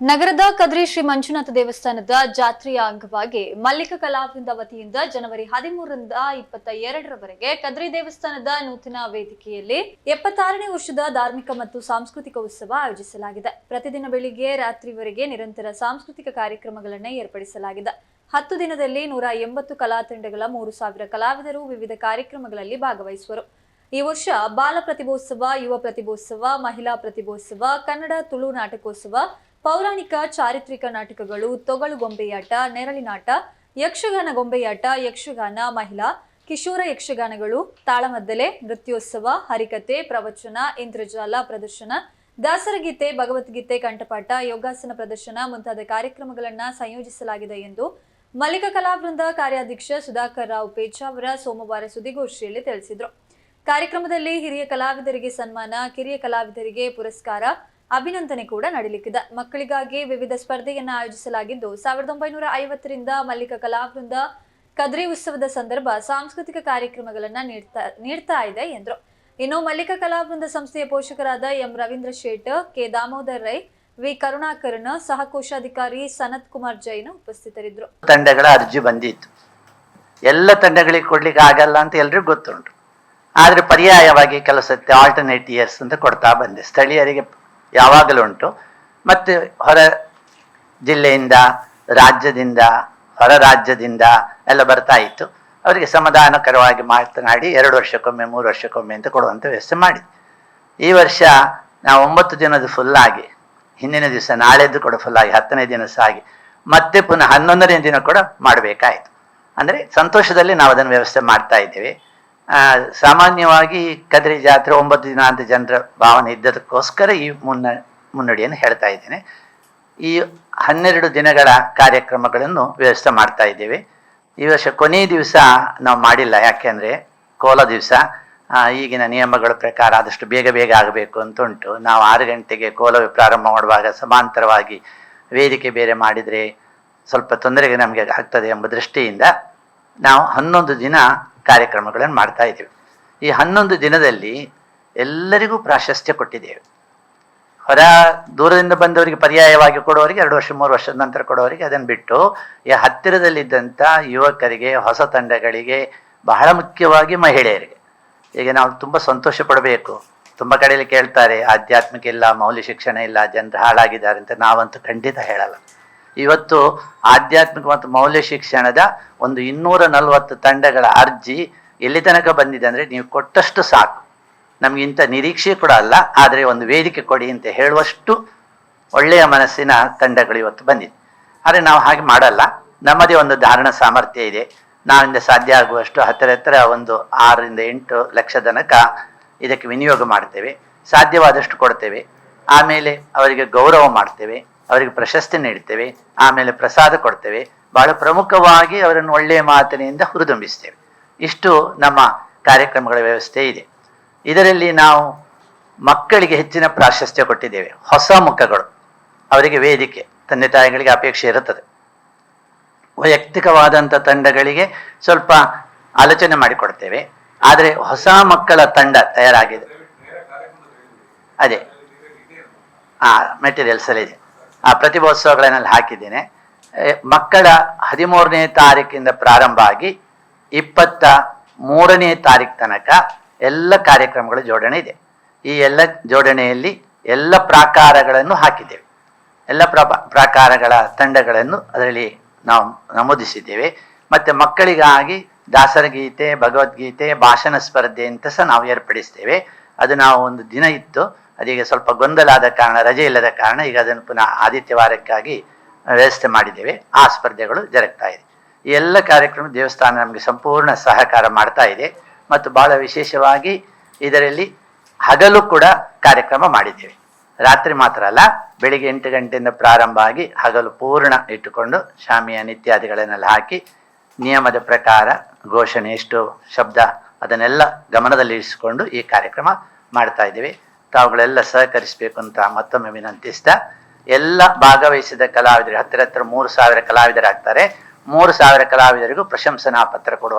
ನಗರದ ಕದ್ರಿ ಶ್ರೀ ಮಂಜುನಾಥ ದೇವಸ್ಥಾನದ ಜಾತ್ರೆಯ ಅಂಗವಾಗಿ ಮಲ್ಲಿಕ ಕಲಾವೃಂದ ವತಿಯಿಂದ ಜನವರಿ 13ರಿಂದ 22ರವರೆಗೆ ಕದ್ರಿ ದೇವಸ್ಥಾನದ ನೂತನ ವೇದಿಕೆಯಲ್ಲಿ 76ನೇ ವರ್ಷದ ಧಾರ್ಮಿಕ ಮತ್ತು ಸಾಂಸ್ಕೃತಿಕ ಉತ್ಸವ ಆಯೋಜಿಸಲಾಗಿದೆ. ಪ್ರತಿದಿನ ಬೆಳಿಗ್ಗೆ ರಾತ್ರಿವರೆಗೆ ನಿರಂತರ ಸಾಂಸ್ಕೃತಿಕ ಕಾರ್ಯಕ್ರಮಗಳನ್ನು ಏರ್ಪಡಿಸಲಾಗಿದೆ. 10 ದಿನದಲ್ಲಿ 180 ಕಲಾ ತಂಡಗಳ 3000 ಕಲಾವಿದರು ವಿವಿಧ ಕಾರ್ಯಕ್ರಮಗಳಲ್ಲಿ ಭಾಗವಹಿಸುವರು. ಈ ವರ್ಷ ಬಾಲ ಪ್ರತಿಭೋತ್ಸವ, ಯುವ ಪ್ರತಿಭೋತ್ಸವ, ಮಹಿಳಾ ಪ್ರತಿಭೋತ್ಸವ, ಕನ್ನಡ ತುಳು ನಾಟಕೋತ್ಸವ, ಪೌರಾಣಿಕ ಚಾರಿತ್ರಿಕ ನಾಟಕಗಳು, ತೊಗಲು ಗೊಂಬೆಯಾಟ, ನೆರಳಿನಾಟ, ಯಕ್ಷಗಾನ ಗೊಂಬೆಯಾಟ, ಯಕ್ಷಗಾನ, ಮಹಿಳಾ, ಕಿಶೋರ ಯಕ್ಷಗಾನಗಳು, ತಾಳಮದ್ದಲೆ, ನೃತ್ಯೋತ್ಸವ, ಹರಿಕತೆ, ಪ್ರವಚನ, ಇಂದ್ರಜಾಲ ಪ್ರದರ್ಶನ, ದಾಸರಗೀತೆ, ಭಗವದ್ಗೀತೆ ಕಂಠಪಾಠ, ಯೋಗಾಸನ ಪ್ರದರ್ಶನ ಮುಂತಾದ ಕಾರ್ಯಕ್ರಮಗಳನ್ನು ಸಂಯೋಜಿಸಲಾಗಿದೆ ಎಂದು ಮಲ್ಲಿಕ ಕಲಾವೃಂದ ಕಾರ್ಯಾಧ್ಯಕ್ಷ ಸುಧಾಕರ್ ರಾವ್ ಪೇಚಾವರ ಸೋಮವಾರ ಸುದ್ದಿಗೋಷ್ಠಿಯಲ್ಲಿ ತಿಳಿಸಿದರು. ಕಾರ್ಯಕ್ರಮದಲ್ಲಿ ಹಿರಿಯ ಕಲಾವಿದರಿಗೆ ಸನ್ಮಾನ, ಕಿರಿಯ ಕಲಾವಿದರಿಗೆ ಪುರಸ್ಕಾರ, ಅಭಿನಂದನೆ ಕೂಡ ನಡೆಯಲಿದೆ. ಮಕ್ಕಳಿಗಾಗಿ ವಿವಿಧ ಸ್ಪರ್ಧೆಯನ್ನು ಆಯೋಜಿಸಲಾಗಿದ್ದು 1950ರಿಂದ ಮಲ್ಲಿಕ ಕಲಾವೃಂದ ಕದ್ರಿ ಉತ್ಸವದ ಸಂದರ್ಭ ಸಾಂಸ್ಕೃತಿಕ ಕಾರ್ಯಕ್ರಮಗಳನ್ನು ನೀಡ್ತಾ ಇದೆ ಎಂದರು. ಇನ್ನು ಮಲ್ಲಿಕ ಕಲಾವೃಂದ ಸಂಸ್ಥೆಯ ಪೋಷಕರಾದ ಎಂ ರವೀಂದ್ರ ಶೇಟ್, ಕೆ ದಾಮೋದರ್ ರೈ, ವಿ ಕರುಣಾಕರನ್, ಸಹ ಕೋಶಾಧಿಕಾರಿ ಸನತ್ ಕುಮಾರ್ ಜೈನ್ ಉಪಸ್ಥಿತರಿದ್ದರು. ತಂಡಗಳ ಅರ್ಜಿ ಬಂದಿತ್ತು. ಎಲ್ಲ ತಂಡಗಳಿಗೆ ಕೊಡ್ಲಿಕ್ಕೆ ಆಗಲ್ಲ ಅಂತ ಎಲ್ರಿಗೂ ಗೊತ್ತುಂಟು. ಆದ್ರೆ ಪರ್ಯಾಯವಾಗಿ ಕೆಲವು ಸತ್ಯ ಆಲ್ಟರ್ನೇಟ್ ಇಯರ್ಸ್ ಅಂತ ಕೊಡ್ತಾ ಬಂದೆ. ಸ್ಥಳೀಯರಿಗೆ ಯಾವಾಗಲೂ ಉಂಟು. ಮತ್ತು ಹೊರ ಜಿಲ್ಲೆಯಿಂದ, ರಾಜ್ಯದಿಂದ, ಹೊರ ರಾಜ್ಯದಿಂದ ಎಲ್ಲ ಬರ್ತಾ ಇತ್ತು. ಅವರಿಗೆ ಸಮಾಧಾನಕರವಾಗಿ ಮಾತನಾಡಿ 2 ವರ್ಷಕ್ಕೊಮ್ಮೆ 3 ವರ್ಷಕ್ಕೊಮ್ಮೆ ಅಂತ ಕೊಡುವಂಥ ವ್ಯವಸ್ಥೆ ಮಾಡಿ. ಈ ವರ್ಷ ನಾವು 9 ದಿನದ ಫುಲ್ಲಾಗಿ, ಹಿಂದಿನ ದಿವಸ ನಾಳೆದ್ದು ಕೂಡ ಫುಲ್ಲಾಗಿ 10ನೇ ದಿನ ಸಾಗಿ ಮತ್ತೆ ಪುನಃ 11ನೇ ದಿನ ಕೂಡ ಮಾಡಬೇಕಾಯಿತು. ಅಂದರೆ ಸಂತೋಷದಲ್ಲಿ ನಾವು ಅದನ್ನು ವ್ಯವಸ್ಥೆ ಮಾಡ್ತಾ ಇದ್ದೇವೆ. ಸಾಮಾನ್ಯವಾಗಿ ಕದ್ರಿ ಜಾತ್ರೆ 9 ದಿನ ಅಂತ ಜನರ ಭಾವನೆ ಇದ್ದದಕ್ಕೋಸ್ಕರ ಈ ಮುನ್ನಡಿಯನ್ನು ಹೇಳ್ತಾ ಇದ್ದೇನೆ. ಈ 12 ದಿನಗಳ ಕಾರ್ಯಕ್ರಮಗಳನ್ನು ವ್ಯವಸ್ಥೆ ಮಾಡ್ತಾ ಇದ್ದೇವೆ. ಈ ವರ್ಷ ಕೊನೆಯ ದಿವಸ ನಾವು ಮಾಡಿಲ್ಲ, ಯಾಕೆಂದರೆ ಕೋಲ ದಿವಸ ಈಗಿನ ನಿಯಮಗಳ ಪ್ರಕಾರ ಆದಷ್ಟು ಬೇಗ ಆಗಬೇಕು ಅಂತ ಉಂಟು. ನಾವು 6 ಗಂಟೆಗೆ ಕೋಲವೇ ಪ್ರಾರಂಭ ಮಾಡುವಾಗ ಸಮಾಂತರವಾಗಿ ವೇದಿಕೆ ಬೇರೆ ಮಾಡಿದರೆ ಸ್ವಲ್ಪ ತೊಂದರೆಗೆ ನಮಗೆ ಆಗ್ತದೆ ಎಂಬ ದೃಷ್ಟಿಯಿಂದ ನಾವು 11 ದಿನ ಕಾರ್ಯಕ್ರಮಗಳನ್ನು ಮಾಡ್ತಾ ಇದ್ದೇವೆ. ಈ 11 ದಿನದಲ್ಲಿ ಎಲ್ಲರಿಗೂ ಪ್ರಾಶಸ್ತ್ಯ ಕೊಟ್ಟಿದ್ದೇವೆ. ಹೊರ ದೂರದಿಂದ ಬಂದವರಿಗೆ ಪರ್ಯಾಯವಾಗಿ ಕೊಡುವವರಿಗೆ 2 ವರ್ಷ 3 ವರ್ಷದ ನಂತರ ಕೊಡುವವರಿಗೆ ಅದನ್ನು ಬಿಟ್ಟು ಈ ಹತ್ತಿರದಲ್ಲಿದ್ದಂಥ ಯುವಕರಿಗೆ, ಹೊಸ ತಂಡಗಳಿಗೆ, ಬಹಳ ಮುಖ್ಯವಾಗಿ ಮಹಿಳೆಯರಿಗೆ ಈಗ ನಾವು ತುಂಬ ಸಂತೋಷ ಪಡಬೇಕು. ತುಂಬ ಕಡೆಯಲ್ಲಿ ಕೇಳ್ತಾರೆ ಆಧ್ಯಾತ್ಮಿಕ ಇಲ್ಲ, ಮೌಲ್ಯ ಶಿಕ್ಷಣ ಇಲ್ಲ, ಜನರು ಹಾಳಾಗಿದ್ದಾರೆ ಅಂತ. ನಾವಂತೂ ಖಂಡಿತ ಹೇಳಲ್ಲ. ಇವತ್ತು ಆಧ್ಯಾತ್ಮಿಕ ಮತ್ತು ಮೌಲ್ಯ ಶಿಕ್ಷಣದ ಒಂದು 240 ತಂಡಗಳ ಅರ್ಜಿ ಎಲ್ಲಿ ತನಕ ಬಂದಿದೆ ಅಂದರೆ, ನೀವು ಕೊಟ್ಟಷ್ಟು ಸಾಕು, ನಮ್ಗೆ ಇಂಥ ನಿರೀಕ್ಷೆ ಕೂಡ ಅಲ್ಲ, ಆದರೆ ಒಂದು ವೇದಿಕೆ ಕೊಡಿ ಅಂತ ಹೇಳುವಷ್ಟು ಒಳ್ಳೆಯ ಮನಸ್ಸಿನ ತಂಡಗಳು ಇವತ್ತು ಬಂದಿದೆ. ಆದರೆ ನಾವು ಹಾಗೆ ಮಾಡಲ್ಲ. ನಮ್ಮದೇ ಒಂದು ಧಾರಣ ಸಾಮರ್ಥ್ಯ ಇದೆ. ನಾವಿಂದ ಸಾಧ್ಯ ಆಗುವಷ್ಟು ಹತ್ತಿರ ಒಂದು 6ರಿಂದ 8 ಲಕ್ಷ ತನಕ ಇದಕ್ಕೆ ವಿನಿಯೋಗ ಮಾಡ್ತೇವೆ. ಸಾಧ್ಯವಾದಷ್ಟು ಕೊಡ್ತೇವೆ. ಆಮೇಲೆ ಅವರಿಗೆ ಗೌರವ ಮಾಡ್ತೇವೆ, ಅವರಿಗೆ ಪ್ರಶಸ್ತಿ ನೀಡ್ತೇವೆ, ಆಮೇಲೆ ಪ್ರಸಾದ ಕೊಡ್ತೇವೆ. ಬಹಳ ಪ್ರಮುಖವಾಗಿ ಅವರನ್ನು ಒಳ್ಳೆಯ ಮಾತಿನಿಂದ ಹುರಿದುಂಬಿಸ್ತೇವೆ. ಇಷ್ಟು ನಮ್ಮ ಕಾರ್ಯಕ್ರಮಗಳ ವ್ಯವಸ್ಥೆ ಇದೆ. ಇದರಲ್ಲಿ ನಾವು ಮಕ್ಕಳಿಗೆ ಹೆಚ್ಚಿನ ಪ್ರಾಶಸ್ತ್ಯ ಕೊಟ್ಟಿದ್ದೇವೆ. ಹೊಸ ಮುಖಗಳು, ಅವರಿಗೆ ವೇದಿಕೆ, ತಂದೆ ತಾಯಿಗಳಿಗೆ ಅಪೇಕ್ಷೆ ಇರುತ್ತದೆ. ವೈಯಕ್ತಿಕವಾದಂಥ ತಂಡಗಳಿಗೆ ಸ್ವಲ್ಪ ಆಲೋಚನೆ ಮಾಡಿಕೊಡ್ತೇವೆ. ಆದರೆ ಹೊಸ ಮಕ್ಕಳ ತಂಡ ತಯಾರಾಗಿದೆ. ಅದೇ ಮೆಟೀರಿಯಲ್ಸ್ ಅಲ್ಲಿ ಇದೆ. ಆ ಪ್ರತಿಭೋತ್ಸವಗಳನ್ನೆಲ್ಲ ಹಾಕಿದ್ದೇನೆ. ಮಕ್ಕಳ 13ನೇ ತಾರೀಕಿಂದ ಪ್ರಾರಂಭ ಆಗಿ 23ನೇ ತಾರೀಕು ತನಕ ಎಲ್ಲ ಕಾರ್ಯಕ್ರಮಗಳ ಜೋಡಣೆ ಇದೆ. ಈ ಎಲ್ಲ ಜೋಡಣೆಯಲ್ಲಿ ಎಲ್ಲ ಪ್ರಾಕಾರಗಳನ್ನು ಹಾಕಿದ್ದೇವೆ. ಎಲ್ಲ ಪ್ರಾಕಾರಗಳ ತಂಡಗಳನ್ನು ಅದರಲ್ಲಿ ನಾವು ನಮೂದಿಸಿದ್ದೇವೆ. ಮತ್ತು ಮಕ್ಕಳಿಗಾಗಿ ದಾಸರಗೀತೆ, ಭಗವದ್ಗೀತೆ, ಭಾಷಣ ಸ್ಪರ್ಧೆ ಅಂತ ಸಹ ನಾವು ಏರ್ಪಡಿಸ್ತೇವೆ. ಅದು ನಾವು ಒಂದು ದಿನ ಇತ್ತು, ಅದೀಗ ಸ್ವಲ್ಪ ಗೊಂದಲ ಆದ ಕಾರಣ, ರಜೆ ಇಲ್ಲದ ಕಾರಣ ಈಗ ಅದನ್ನು ಪುನಃ ಆದಿತ್ಯವಾರಕ್ಕಾಗಿ ವ್ಯವಸ್ಥೆ ಮಾಡಿದ್ದೇವೆ. ಆ ಸ್ಪರ್ಧೆಗಳು ಜರುಗ್ತಾ ಇದೆ. ಈ ಎಲ್ಲ ಕಾರ್ಯಕ್ರಮ ದೇವಸ್ಥಾನ ನಮಗೆ ಸಂಪೂರ್ಣ ಸಹಕಾರ ಮಾಡ್ತಾ ಇದೆ. ಮತ್ತು ಬಹಳ ವಿಶೇಷವಾಗಿ ಇದರಲ್ಲಿ ಹಗಲು ಕೂಡ ಕಾರ್ಯಕ್ರಮ ಮಾಡಿದ್ದೇವೆ. ರಾತ್ರಿ ಮಾತ್ರ ಅಲ್ಲ, ಬೆಳಿಗ್ಗೆ 8 ಗಂಟೆಯಿಂದ ಪ್ರಾರಂಭ ಆಗಿ ಹಗಲು ಪೂರ್ಣ ಇಟ್ಟುಕೊಂಡು ಶಾಮಿಯಾನ ಇತ್ಯಾದಿಗಳನ್ನೆಲ್ಲ ಹಾಕಿ ನಿಯಮದ ಪ್ರಕಾರ ಘೋಷಣೆ, ಎಷ್ಟು ಶಬ್ದ, ಅದನ್ನೆಲ್ಲ ಗಮನದಲ್ಲಿರಿಸಿಕೊಂಡು ಈ ಕಾರ್ಯಕ್ರಮ ಮಾಡ್ತಾ ಇದ್ದೇವೆ. ತಾವುಗಳೆಲ್ಲ ಸಹಕರಿಸಬೇಕು ಅಂತ ಮತ್ತೊಮ್ಮೆ ವಿನಂತಿಸ್ತಾ, ಎಲ್ಲ ಭಾಗವಹಿಸಿದ ಕಲಾವಿದರು ಹತ್ತಿರ 3000 ಕಲಾವಿದರಾಗ್ತಾರೆ. 3000 ಕಲಾವಿದರಿಗೂ ಪ್ರಶಂಸನಾ ಪತ್ರ ಕೊಡುವ